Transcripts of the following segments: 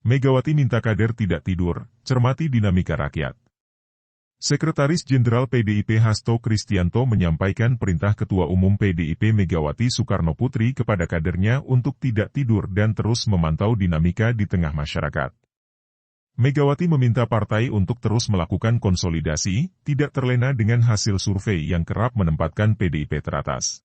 Megawati minta kader tidak tidur, cermati dinamika rakyat. Sekretaris Jenderal PDIP Hasto Kristianto menyampaikan perintah Ketua Umum PDIP Megawati Soekarnoputri kepada kadernya untuk tidak tidur dan terus memantau dinamika di tengah masyarakat. Megawati meminta partai untuk terus melakukan konsolidasi, tidak terlena dengan hasil survei yang kerap menempatkan PDIP teratas.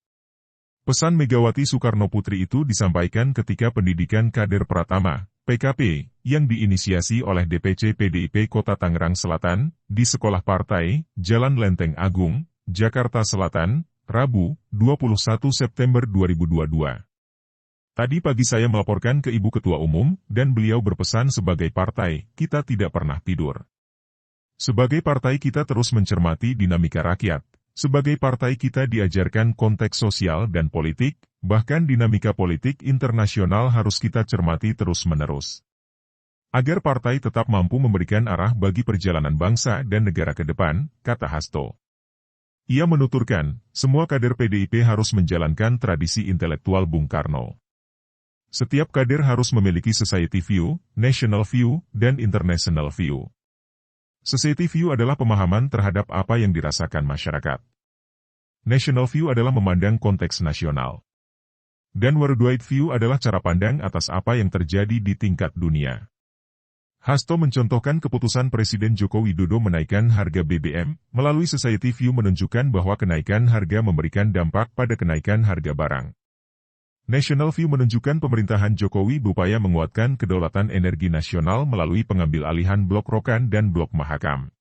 Pesan Megawati Soekarnoputri itu disampaikan ketika pendidikan kader Pratama, PKP, yang diinisiasi oleh DPC PDIP Kota Tangerang Selatan, di Sekolah Partai, Jalan Lenteng Agung, Jakarta Selatan, Rabu, 21 September 2022. Tadi pagi saya melaporkan ke Ibu Ketua Umum, dan beliau berpesan sebagai partai, kita tidak pernah tidur. Sebagai partai kita terus mencermati dinamika rakyat. Sebagai partai kita diajarkan konteks sosial dan politik, bahkan dinamika politik internasional harus kita cermati terus-menerus. Agar partai tetap mampu memberikan arah bagi perjalanan bangsa dan negara ke depan, kata Hasto. Ia menuturkan, semua kader PDIP harus menjalankan tradisi intelektual Bung Karno. Setiap kader harus memiliki society view, national view, dan international view. Society view adalah pemahaman terhadap apa yang dirasakan masyarakat. National view adalah memandang konteks nasional. Dan worldwide view adalah cara pandang atas apa yang terjadi di tingkat dunia. Hasto mencontohkan keputusan Presiden Joko Widodo menaikkan harga BBM, melalui society view menunjukkan bahwa kenaikan harga memberikan dampak pada kenaikan harga barang. National view menunjukkan pemerintahan Jokowi berupaya menguatkan kedaulatan energi nasional melalui pengambil alihan blok Rokan dan blok Mahakam.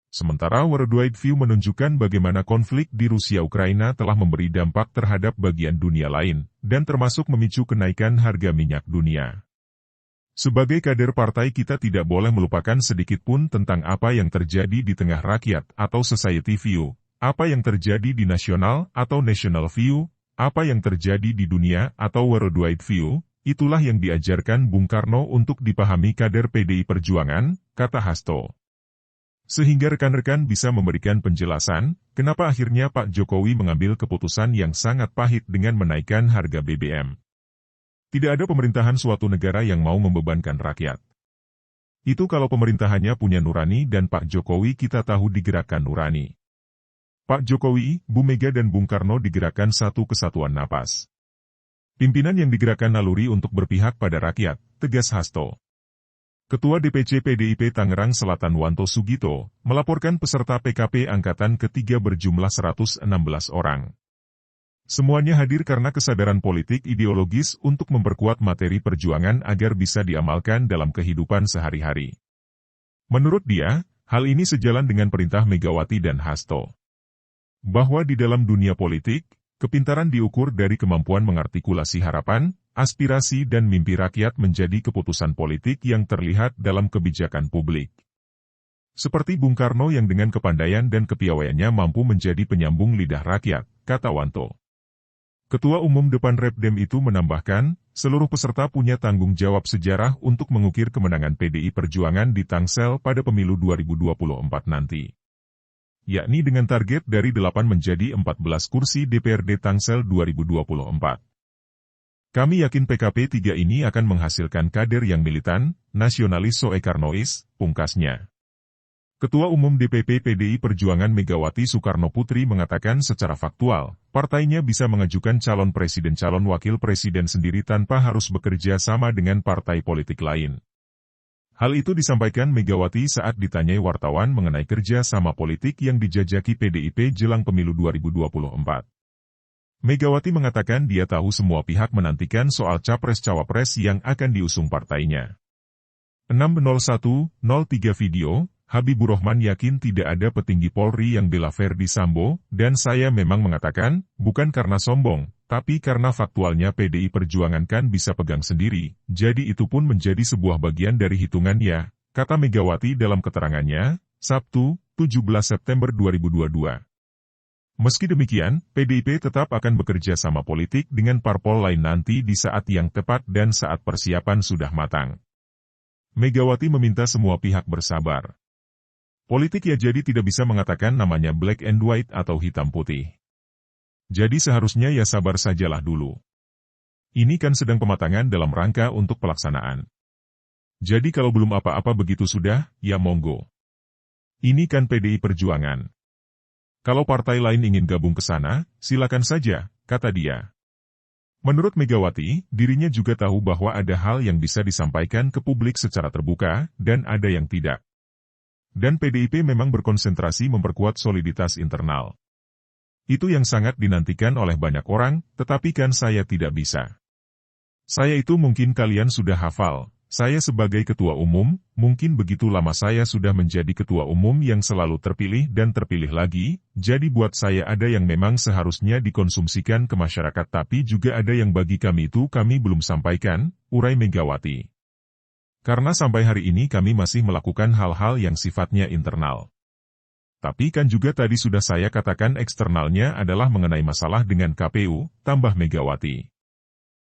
Sementara worldwide view menunjukkan bagaimana konflik di Rusia-Ukraina telah memberi dampak terhadap bagian dunia lain, dan termasuk memicu kenaikan harga minyak dunia. Sebagai kader partai kita tidak boleh melupakan sedikit pun tentang apa yang terjadi di tengah rakyat atau society view, apa yang terjadi di nasional atau national view, apa yang terjadi di dunia atau worldwide view, itulah yang diajarkan Bung Karno untuk dipahami kader PDI Perjuangan, kata Hasto. Sehingga rekan-rekan bisa memberikan penjelasan, kenapa akhirnya Pak Jokowi mengambil keputusan yang sangat pahit dengan menaikkan harga BBM. Tidak ada pemerintahan suatu negara yang mau membebankan rakyat. Itu kalau pemerintahannya punya nurani dan Pak Jokowi kita tahu digerakkan nurani. Pak Jokowi, Bu Mega dan Bung Karno digerakkan satu kesatuan napas. Pimpinan yang digerakkan naluri untuk berpihak pada rakyat, tegas Hasto. Ketua DPC PDIP Tangerang Selatan Wanto Sugito, melaporkan peserta PKP Angkatan ketiga berjumlah 116 orang. Semuanya hadir karena kesadaran politik ideologis untuk memperkuat materi perjuangan agar bisa diamalkan dalam kehidupan sehari-hari. Menurut dia, hal ini sejalan dengan perintah Megawati dan Hasto. Bahwa di dalam dunia politik, kepintaran diukur dari kemampuan mengartikulasi harapan, aspirasi dan mimpi rakyat menjadi keputusan politik yang terlihat dalam kebijakan publik. Seperti Bung Karno yang dengan kepandaian dan kepiawaiannya mampu menjadi penyambung lidah rakyat, kata Wanto. Ketua Umum Depan Repdem itu menambahkan, seluruh peserta punya tanggung jawab sejarah untuk mengukir kemenangan PDI Perjuangan di Tangsel pada pemilu 2024 nanti. Yakni dengan target dari 8 menjadi 14 kursi DPRD Tangsel 2024. Kami yakin PKP 3 ini akan menghasilkan kader yang militan, nasionalis soekarnois, pungkasnya. Ketua Umum DPP PDI Perjuangan Megawati Soekarnoputri mengatakan secara faktual, partainya bisa mengajukan calon presiden calon wakil presiden sendiri tanpa harus bekerja sama dengan partai politik lain. Hal itu disampaikan Megawati saat ditanyai wartawan mengenai kerja sama politik yang dijajaki PDIP jelang pemilu 2024. Megawati mengatakan dia tahu semua pihak menantikan soal capres-cawapres yang akan diusung partainya. 601-03 video, Habibur Rahman yakin tidak ada petinggi Polri yang bela Verdi Sambo, dan saya memang mengatakan, bukan karena sombong, tapi karena faktualnya PDI Perjuangan kan bisa pegang sendiri, jadi itu pun menjadi sebuah bagian dari hitungannya, kata Megawati dalam keterangannya, Sabtu, 17 September 2022. Meski demikian, PDIP tetap akan bekerja sama politik dengan parpol lain nanti di saat yang tepat dan saat persiapan sudah matang. Megawati meminta semua pihak bersabar. Politik ya jadi tidak bisa mengatakan namanya black and white atau hitam putih. Jadi seharusnya ya sabar sajalah dulu. Ini kan sedang pematangan dalam rangka untuk pelaksanaan. Jadi kalau belum apa-apa begitu sudah, ya monggo. Ini kan PDI Perjuangan. Kalau partai lain ingin gabung ke sana, silakan saja, kata dia. Menurut Megawati, dirinya juga tahu bahwa ada hal yang bisa disampaikan ke publik secara terbuka, dan ada yang tidak. Dan PDIP memang berkonsentrasi memperkuat soliditas internal. Itu yang sangat dinantikan oleh banyak orang, tetapi kan saya tidak bisa. Saya itu mungkin kalian sudah hafal. Saya sebagai ketua umum, mungkin begitu lama saya sudah menjadi ketua umum yang selalu terpilih dan terpilih lagi, jadi buat saya ada yang memang seharusnya dikonsumsikan ke masyarakat tapi juga ada yang bagi kami itu kami belum sampaikan, urai Megawati. Karena sampai hari ini kami masih melakukan hal-hal yang sifatnya internal. Tapi kan juga tadi sudah saya katakan eksternalnya adalah mengenai masalah dengan KPU, tambah Megawati.